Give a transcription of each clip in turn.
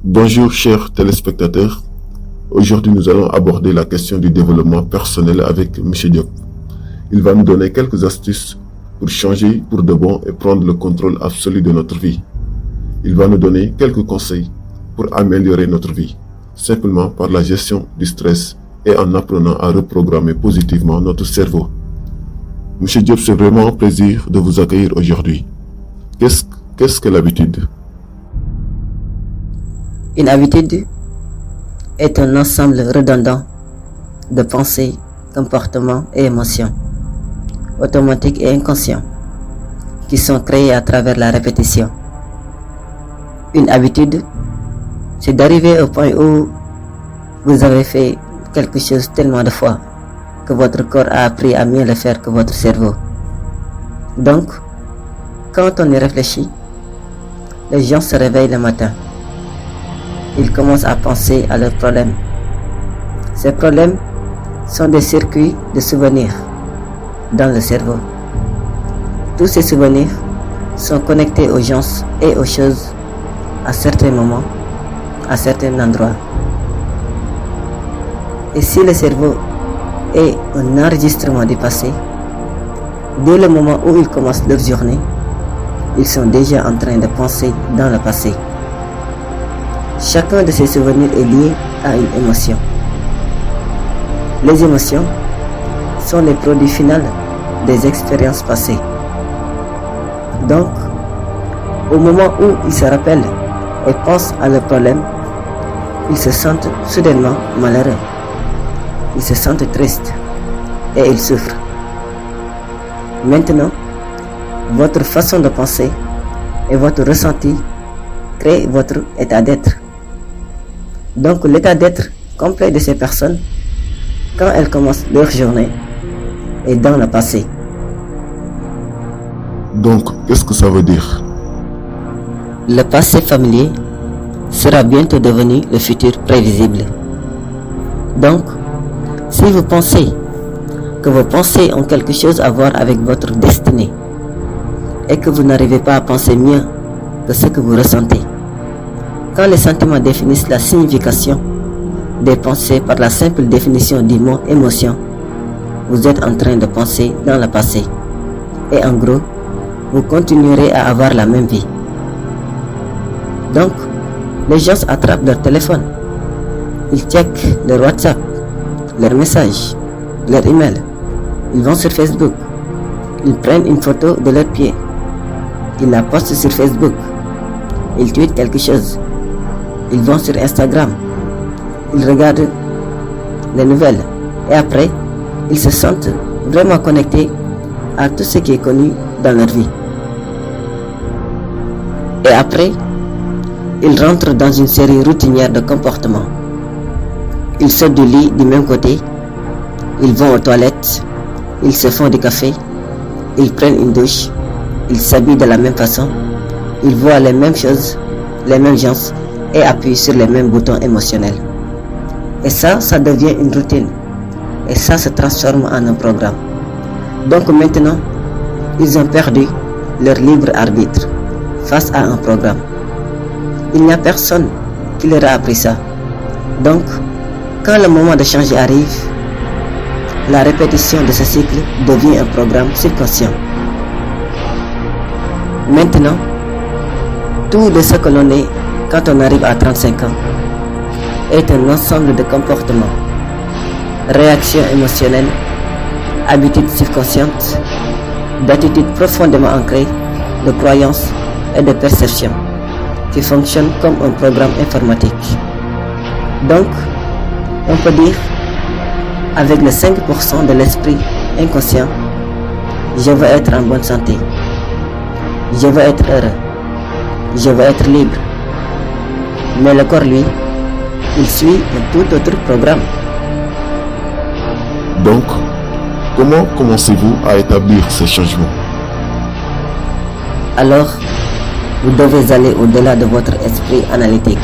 Bonjour chers téléspectateurs, aujourd'hui nous allons aborder la question du développement personnel avec M. Diop. Il va nous donner quelques astuces pour changer pour de bon et prendre le contrôle absolu de notre vie. Il va nous donner quelques conseils pour améliorer notre vie, simplement par la gestion du stress et en apprenant à reprogrammer positivement notre cerveau. M. Diop, c'est vraiment un plaisir de vous accueillir aujourd'hui. Qu'est-ce que l'habitude ? Une habitude est un ensemble redondant de pensées, comportements et émotions, automatiques et inconscients, qui sont créés à travers la répétition. Une habitude, c'est d'arriver au point où vous avez fait quelque chose tellement de fois que votre corps a appris à mieux le faire que votre cerveau. Donc, quand on y réfléchit, les gens se réveillent le matin. Ils commencent à penser à leurs problèmes. Ces problèmes sont des circuits de souvenirs dans le cerveau. Tous ces souvenirs sont connectés aux gens et aux choses à certains moments, à certains endroits. Et si le cerveau est un enregistrement du passé, dès le moment où ils commencent leur journée, ils sont déjà en train de penser dans le passé. Chacun de ces souvenirs est lié à une émotion. Les émotions sont les produits finaux des expériences passées. Donc, au moment où ils se rappellent et pensent à leurs problèmes, ils se sentent soudainement malheureux. Ils se sentent tristes et ils souffrent. Maintenant, votre façon de penser et votre ressenti créent votre état d'être. Donc l'état d'être complet de ces personnes, quand elles commencent leur journée, est dans le passé. Donc, qu'est-ce que ça veut dire ? Le passé familier sera bientôt devenu le futur prévisible. Donc, si vous pensez que vos pensées ont quelque chose à voir avec votre destinée et que vous n'arrivez pas à penser mieux que ce que vous ressentez, quand les sentiments définissent la signification des pensées par la simple définition du mot émotion, vous êtes en train de penser dans le passé. Et en gros, vous continuerez à avoir la même vie. Donc, les gens attrapent leur téléphone. Ils checkent leur WhatsApp, leurs messages, leur email. Ils vont sur Facebook. Ils prennent une photo de leurs pieds. Ils la postent sur Facebook. Ils tweetent quelque chose. Ils vont sur Instagram, ils regardent les nouvelles et après, ils se sentent vraiment connectés à tout ce qui est connu dans leur vie. Et après, ils rentrent dans une série routinière de comportements. Ils sortent du lit du même côté, ils vont aux toilettes, ils se font du café, ils prennent une douche, ils s'habillent de la même façon, ils voient les mêmes choses, les mêmes gens, et appuie sur les mêmes boutons émotionnels. Et ça devient une routine. Et ça se transforme en un programme. Donc maintenant, ils ont perdu leur libre arbitre face à un programme. Il n'y a personne qui leur a appris ça. Donc, quand le moment de changer arrive, la répétition de ce cycle devient un programme subconscient. Maintenant, tout de ce que l'on est quand on arrive à 35 ans, est un ensemble de comportements, réactions émotionnelles, habitudes subconscientes, d'attitudes profondément ancrées, de croyances et de perceptions qui fonctionnent comme un programme informatique. Donc, on peut dire, avec le 5% de l'esprit inconscient, je veux être en bonne santé, je veux être heureux, je veux être libre. Mais le corps, lui, il suit un tout autre programme. Donc, comment commencez-vous à établir ces changements ? Alors, vous devez aller au-delà de votre esprit analytique.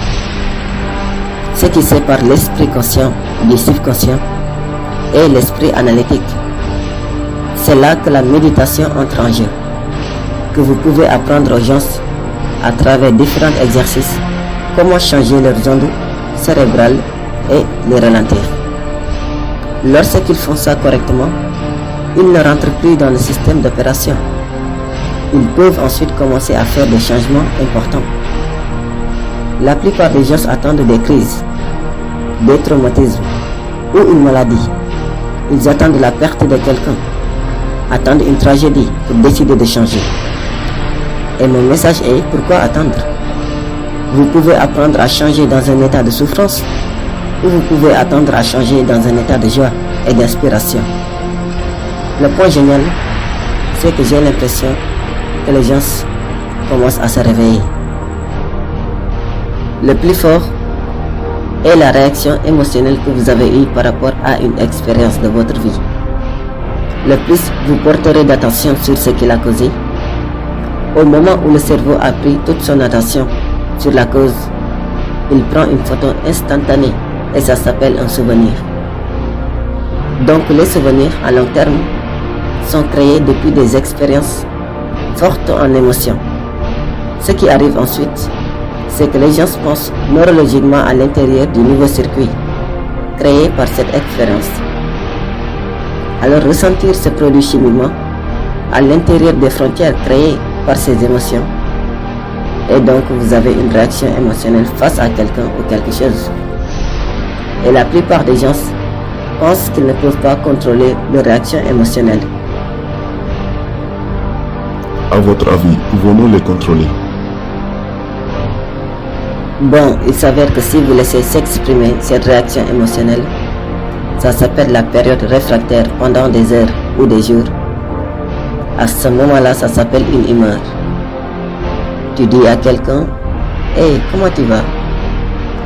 Ce qui sépare l'esprit conscient du subconscient est l'esprit analytique. C'est là que la méditation entre en jeu, que vous pouvez apprendre aux gens à travers différents exercices comment changer leurs ondes cérébrales et les ralentir. Lorsqu'ils font ça correctement, ils ne rentrent plus dans le système d'opération. Ils peuvent ensuite commencer à faire des changements importants. La plupart des gens attendent des crises, des traumatismes ou une maladie. Ils attendent la perte de quelqu'un, attendent une tragédie pour décider de changer. Et mon message est, pourquoi attendre? Vous pouvez apprendre à changer dans un état de souffrance ou vous pouvez attendre à changer dans un état de joie et d'inspiration. Le point génial, c'est que j'ai l'impression que les gens commencent à se réveiller. Le plus fort est la réaction émotionnelle que vous avez eue par rapport à une expérience de votre vie. Le plus vous porterez d'attention sur ce qui l'a causé, au moment où le cerveau a pris toute son attention sur la cause, il prend une photo instantanée et ça s'appelle un souvenir. Donc les souvenirs à long terme sont créés depuis des expériences fortes en émotion. Ce qui arrive ensuite, c'est que les gens pensent neurologiquement à l'intérieur du nouveau circuit créé par cette expérience. Alors ressentir se produit chimiquement à l'intérieur des frontières créées par ces émotions. Et donc vous avez une réaction émotionnelle face à quelqu'un ou quelque chose. Et la plupart des gens pensent qu'ils ne peuvent pas contrôler leur réaction émotionnelle. À votre avis, pouvons-nous les contrôler? Bon, il s'avère que si vous laissez s'exprimer cette réaction émotionnelle, ça s'appelle la période réfractaire pendant des heures ou des jours. À ce moment-là, ça s'appelle une humeur. Tu dis à quelqu'un, « Hey, comment tu vas ?»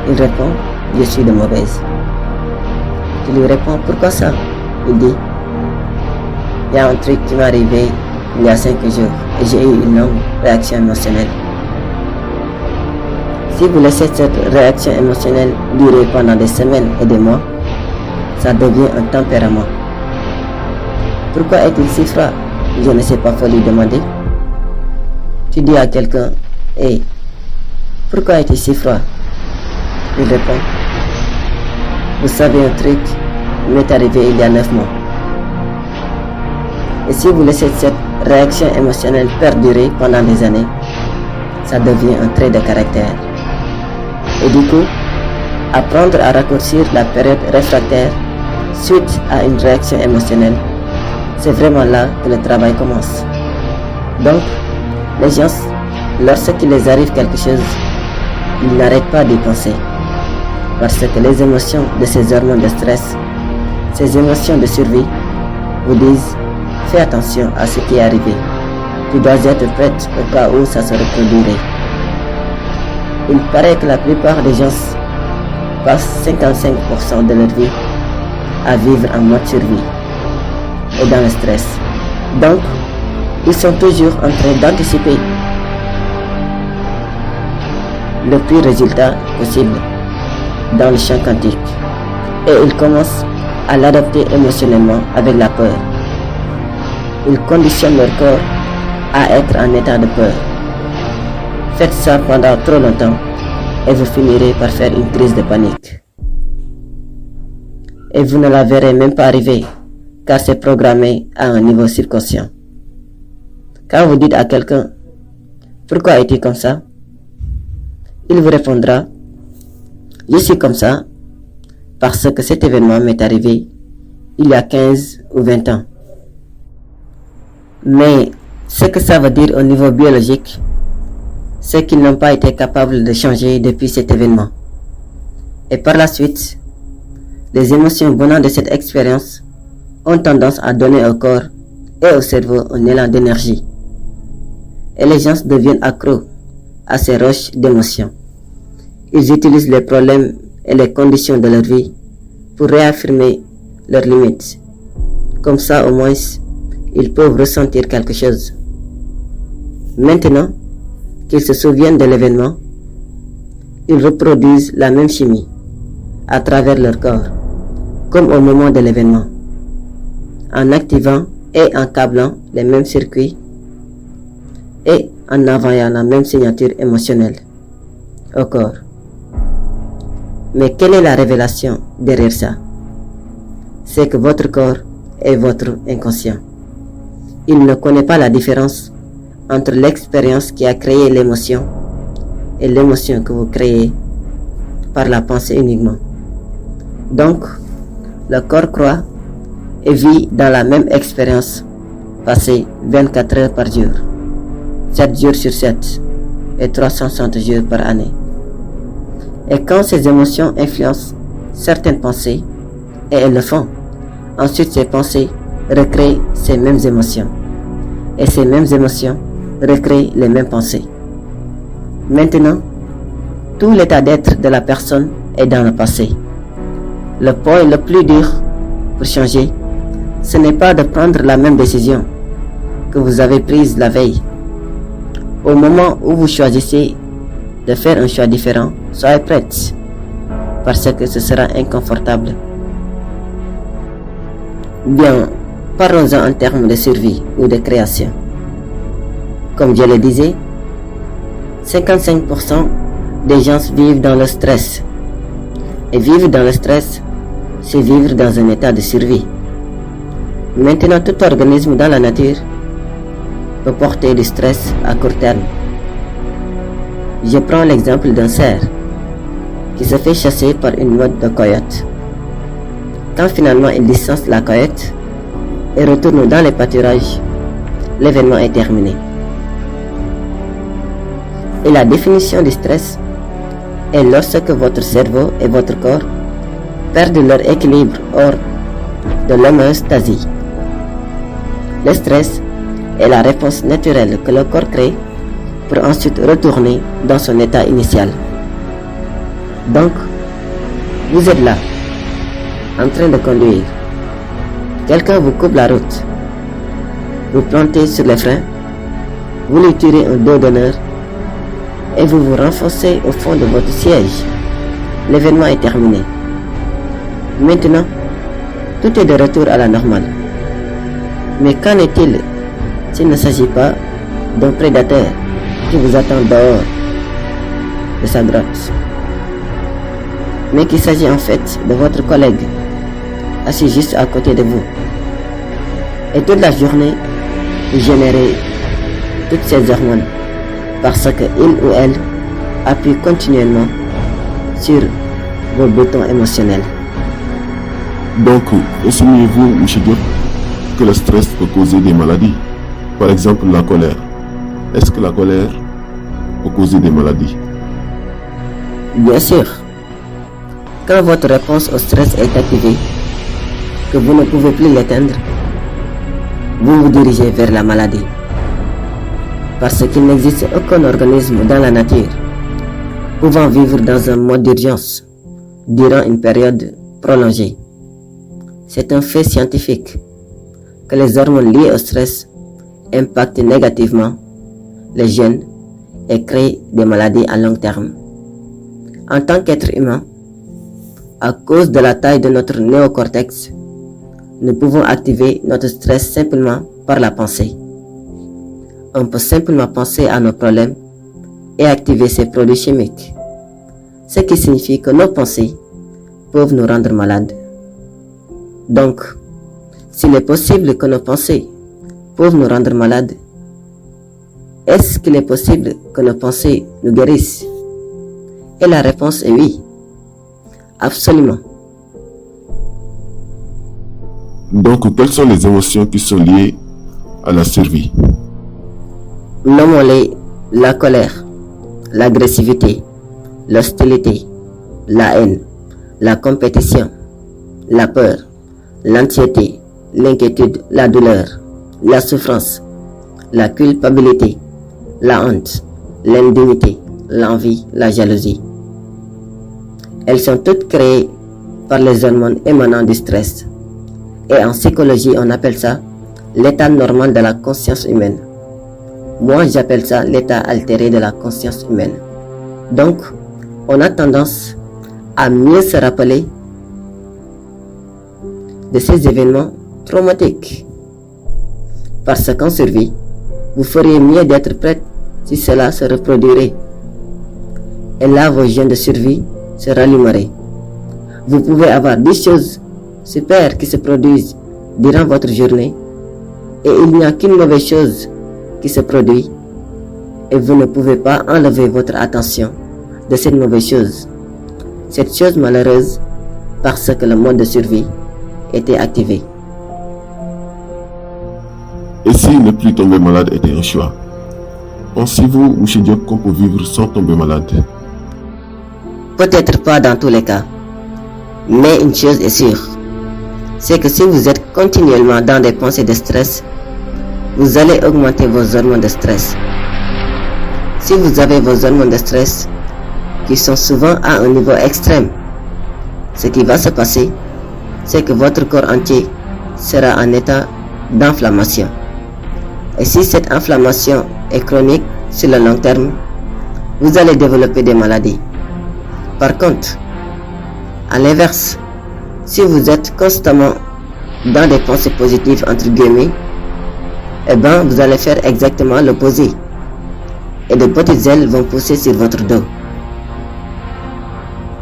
Il répond, « Je suis de mauvaise. » Tu lui réponds, « Pourquoi ça ?» Il dit, « Il y a un truc qui m'est arrivé il y a 5 jours et j'ai eu une longue réaction émotionnelle. » Si vous laissez cette réaction émotionnelle durer pendant des semaines et des mois, ça devient un tempérament. Pourquoi est-il si froid? Je ne sais pas, faut lui demander. Tu dis à quelqu'un, « Hey, pourquoi est-il si froid ?» Il répond, « Vous savez un truc, il m'est arrivé il y a 9 mois. » Et si vous laissez cette réaction émotionnelle perdurer pendant des années, ça devient un trait de caractère. Et du coup, apprendre à raccourcir la période réfractaire suite à une réaction émotionnelle, c'est vraiment là que le travail commence. Donc, les gens, lorsqu'il les arrive quelque chose, ils n'arrêtent pas d'y penser. Parce que les émotions de ces hormones de stress, ces émotions de survie, vous disent, fais attention à ce qui est arrivé. Tu dois être prête au cas où ça se reproduirait. Il paraît que la plupart des gens passent 55% de leur vie à vivre en mode survie et dans le stress. Donc, ils sont toujours en train d'anticiper le pire résultat possible dans le champ quantique. Et ils commencent à l'adopter émotionnellement avec la peur. Ils conditionnent leur corps à être en état de peur. Faites ça pendant trop longtemps et vous finirez par faire une crise de panique. Et vous ne la verrez même pas arriver car c'est programmé à un niveau subconscient. Quand vous dites à quelqu'un « Pourquoi es-tu comme ça ?» il vous répondra « Je suis comme ça parce que cet événement m'est arrivé il y a 15 ou 20 ans. » Mais ce que ça veut dire au niveau biologique, c'est qu'ils n'ont pas été capables de changer depuis cet événement. Et par la suite, les émotions venant de cette expérience ont tendance à donner au corps et au cerveau un élan d'énergie. Et les gens deviennent accros à ces rushs d'émotions. Ils utilisent les problèmes et les conditions de leur vie pour réaffirmer leurs limites. Comme ça, au moins, ils peuvent ressentir quelque chose. Maintenant qu'ils se souviennent de l'événement, ils reproduisent la même chimie à travers leur corps, comme au moment de l'événement, en activant et en câblant les mêmes circuits et en envoyant la même signature émotionnelle au corps. Mais quelle est la révélation derrière ça? C'est que votre corps est votre inconscient. Il ne connaît pas la différence entre l'expérience qui a créé l'émotion et l'émotion que vous créez par la pensée uniquement. Donc, le corps croit et vit dans la même expérience passée 24 heures par jour, 7 jours sur 7 et 360 jours par année. Et quand ces émotions influencent certaines pensées, et elles le font, ensuite ces pensées recréent ces mêmes émotions. Et ces mêmes émotions recréent les mêmes pensées. Maintenant, tout l'état d'être de la personne est dans le passé. Le point le plus dur pour changer, ce n'est pas de prendre la même décision que vous avez prise la veille. Au moment où vous choisissez de faire un choix différent, soyez prête, parce que ce sera inconfortable. Bien, parlons-en en termes de survie ou de création. Comme je le disais, 55% des gens vivent dans le stress. Et vivre dans le stress, c'est vivre dans un état de survie. Maintenant, tout organisme dans la nature peut porter du stress à court terme. Je prends l'exemple d'un cerf qui se fait chasser par une meute de coyotes. Quand finalement il distance la coyote et retourne dans les pâturages, l'événement est terminé. Et la définition du stress est lorsque votre cerveau et votre corps perdent leur équilibre hors de l'homéostasie. Le stress est la réponse naturelle que le corps crée pour ensuite retourner dans son état initial. Donc, vous êtes là, en train de conduire. Quelqu'un vous coupe la route. Vous plantez sur les freins, vous lui tirez un dos d'honneur et vous vous renfoncez au fond de votre siège. L'événement est terminé. Maintenant, tout est de retour à la normale. Mais qu'en est-il s'il ne s'agit pas d'un prédateur qui vous attend dehors de sa grotte, mais qu'il s'agit en fait de votre collègue assis juste à côté de vous? Et toute la journée, vous générez toutes ces hormones parce que il ou elle appuie continuellement sur vos boutons émotionnels. Donc, estimez-vous, M. Diop, que le stress peut causer des maladies? Par exemple, la colère. Est-ce que la colère peut causer des maladies? Bien sûr. Quand votre réponse au stress est activée, que vous ne pouvez plus l'éteindre, vous vous dirigez vers la maladie. Parce qu'il n'existe aucun organisme dans la nature pouvant vivre dans un mode d'urgence durant une période prolongée. C'est un fait scientifique que les hormones liées au stress impactent négativement les gènes et créent des maladies à long terme. En tant qu'être humain, à cause de la taille de notre néocortex, nous pouvons activer notre stress simplement par la pensée. On peut simplement penser à nos problèmes et activer ces produits chimiques, ce qui signifie que nos pensées peuvent nous rendre malades. Donc, s'il est possible que nos pensées peuvent nous rendre malades, est-ce qu'il est possible que nos pensées nous guérissent? Et la réponse est oui. Absolument. Donc, quelles sont les émotions qui sont liées à la survie? Nommons-les la colère, l'agressivité, l'hostilité, la haine, la compétition, la peur, l'anxiété, l'inquiétude, la douleur, la souffrance, la culpabilité, la honte, l'indignité, l'envie, la jalousie. Elles sont toutes créées par les hormones émanant du stress. Et en psychologie, on appelle ça l'état normal de la conscience humaine. Moi, j'appelle ça l'état altéré de la conscience humaine. Donc, on a tendance à mieux se rappeler de ces événements traumatiques. Parce qu'en survie, vous feriez mieux d'être prête si cela se reproduirait. Et là, vos gènes de survie se rallumeraient. Vous pouvez avoir 10 choses super qui se produisent durant votre journée et il n'y a qu'une mauvaise chose qui se produit et vous ne pouvez pas enlever votre attention de cette mauvaise chose. Cette chose malheureuse parce que le mode de survie était activé. Et si ne plus tomber malade était un choix? Pensez-vous, M. Diop, qu'on peut vivre sans tomber malade? Peut-être pas dans tous les cas, mais une chose est sûre, c'est que si vous êtes continuellement dans des pensées de stress, vous allez augmenter vos hormones de stress. Si vous avez vos hormones de stress qui sont souvent à un niveau extrême, ce qui va se passer, c'est que votre corps entier sera en état d'inflammation. Et si cette inflammation est chronique sur le long terme, vous allez développer des maladies. Par contre, à l'inverse, si vous êtes constamment dans des pensées positives entre guillemets, vous allez faire exactement l'opposé. Et de petites ailes vont pousser sur votre dos.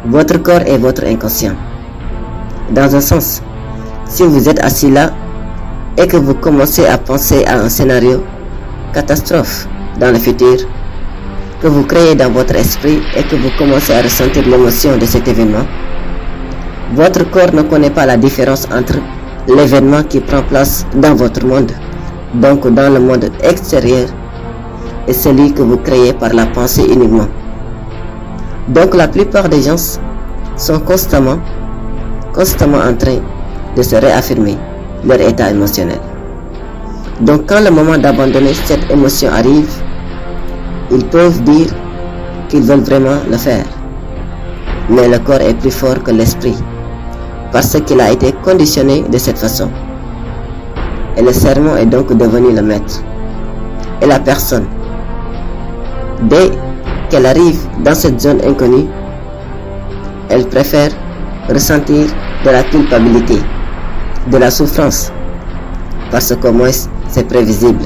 Votre corps est votre inconscient. Dans un sens, si vous êtes assis là et que vous commencez à penser à un scénario catastrophe dans le futur, que vous créez dans votre esprit et que vous commencez à ressentir l'émotion de cet événement, votre corps ne connaît pas la différence entre l'événement qui prend place dans votre monde, donc dans le monde extérieur, et celui que vous créez par la pensée uniquement. Donc la plupart des gens sont constamment en train de se réaffirmer leur état émotionnel. Donc quand le moment d'abandonner cette émotion arrive, ils peuvent dire qu'ils veulent vraiment le faire. Mais le corps est plus fort que l'esprit, parce qu'il a été conditionné de cette façon. Et le serment est donc devenu le maître. Et la personne, dès qu'elle arrive dans cette zone inconnue, elle préfère ressentir de la culpabilité, de la souffrance, parce qu'au moins c'est prévisible.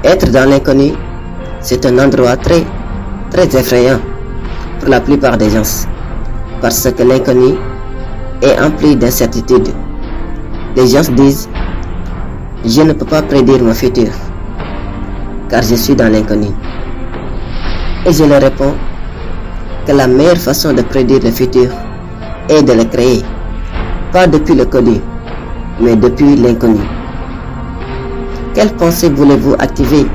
Être dans l'inconnu, c'est un endroit très effrayant pour la plupart des gens, parce que l'inconnu est empli d'incertitudes. Les gens disent, je ne peux pas prédire mon futur, car je suis dans l'inconnu. Et je leur réponds que la meilleure façon de prédire le futur est de le créer, pas depuis le connu, mais depuis l'inconnu. Quelle pensée voulez-vous activer,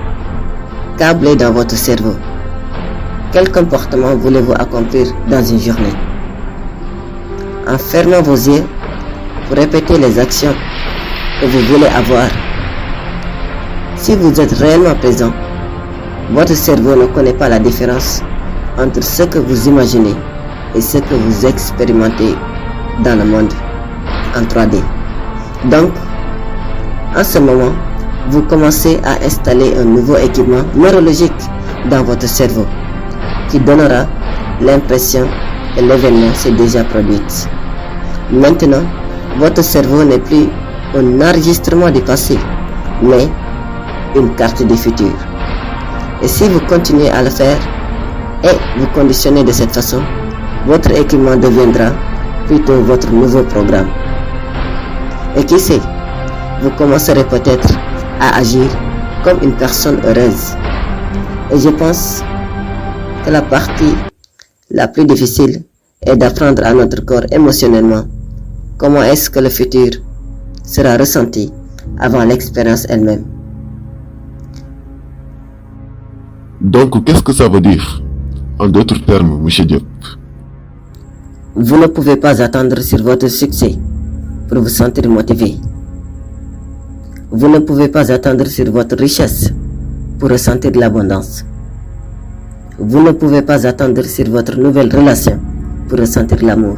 câbler dans votre cerveau? Quel comportement voulez-vous accomplir dans une journée? En fermant vos yeux, vous répétez les actions que vous voulez avoir. Si vous êtes réellement présent, votre cerveau ne connaît pas la différence entre ce que vous imaginez et ce que vous expérimentez dans le monde en 3D. Donc, en ce moment, vous commencez à installer un nouveau équipement neurologique dans votre cerveau qui donnera l'impression que l'événement s'est déjà produit. Maintenant, votre cerveau n'est plus un enregistrement du passé, mais une carte du futur. Et si vous continuez à le faire et vous conditionnez de cette façon, votre équipement deviendra plutôt votre nouveau programme. Et qui sait, vous commencerez peut-être à agir comme une personne heureuse. Et je pense que la partie la plus difficile est d'apprendre à notre corps émotionnellement comment est-ce que le futur sera ressenti avant l'expérience elle-même. Donc, qu'est-ce que ça veut dire? En d'autres termes, M. Diop. Vous ne pouvez pas attendre sur votre succès pour vous sentir motivé. Vous ne pouvez pas attendre sur votre richesse pour ressentir l'abondance. Vous ne pouvez pas attendre sur votre nouvelle relation pour ressentir l'amour,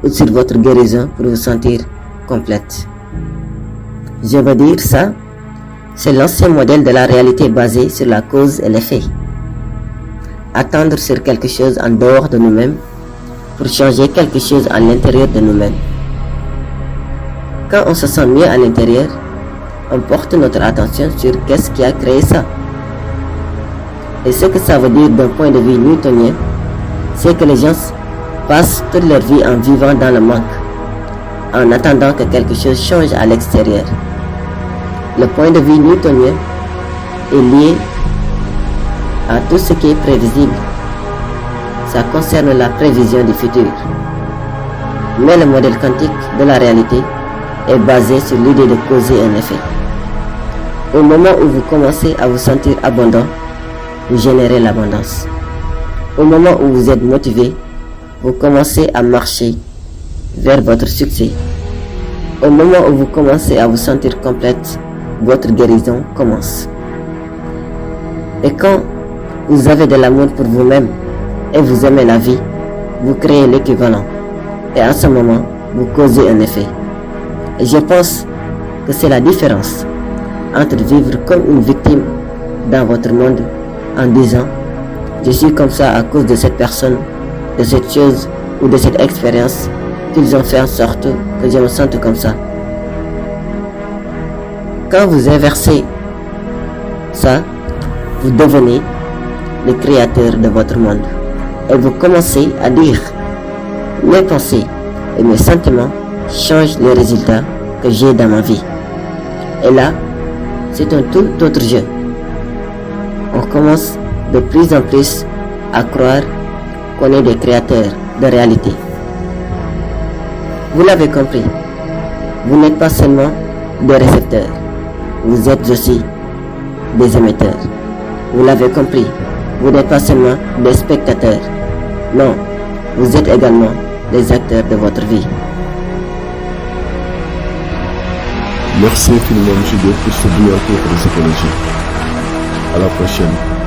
ou sur votre guérison pour vous sentir complète. Je veux dire ça, c'est l'ancien modèle de la réalité basée sur la cause et l'effet. Attendre sur quelque chose en dehors de nous-mêmes pour changer quelque chose à l'intérieur de nous-mêmes. Quand on se sent mieux à l'intérieur, on porte notre attention sur qu'est-ce qui a créé ça. Et ce que ça veut dire d'un point de vue newtonien, c'est que les gens passent toute leur vie en vivant dans le manque, en attendant que quelque chose change à l'extérieur. Le point de vue newtonien est lié à tout ce qui est prévisible. Ça concerne la prévision du futur. Mais le modèle quantique de la réalité est basé sur l'idée de causer un effet. Au moment où vous commencez à vous sentir abondant, vous générez l'abondance. Au moment où vous êtes motivé, vous commencez à marcher vers votre succès. Au moment où vous commencez à vous sentir complète, votre guérison commence. Et quand vous avez de l'amour pour vous-même et vous aimez la vie, vous créez l'équivalent. Et à ce moment, vous causez un effet. Et je pense que c'est la différence entre vivre comme une victime dans votre monde en disant « Je suis comme ça à cause de cette personne, de cette chose ou de cette expérience qu'ils ont fait en sorte que je me sente comme ça. » Quand vous inversez ça, vous devenez le créateur de votre monde. Et vous commencez à dire « Mes pensées et mes sentiments changent les résultats que j'ai dans ma vie. » Et là, c'est un tout autre jeu. On commence de plus en plus à croire qu'on est des créateurs de réalité. Vous l'avez compris, vous n'êtes pas seulement des récepteurs, vous êtes aussi des émetteurs. Vous l'avez compris, vous n'êtes pas seulement des spectateurs, non, vous êtes également des acteurs de votre vie. Merci infiniment, M. Diop, pour ce brillant cours de psychologie. À la prochaine.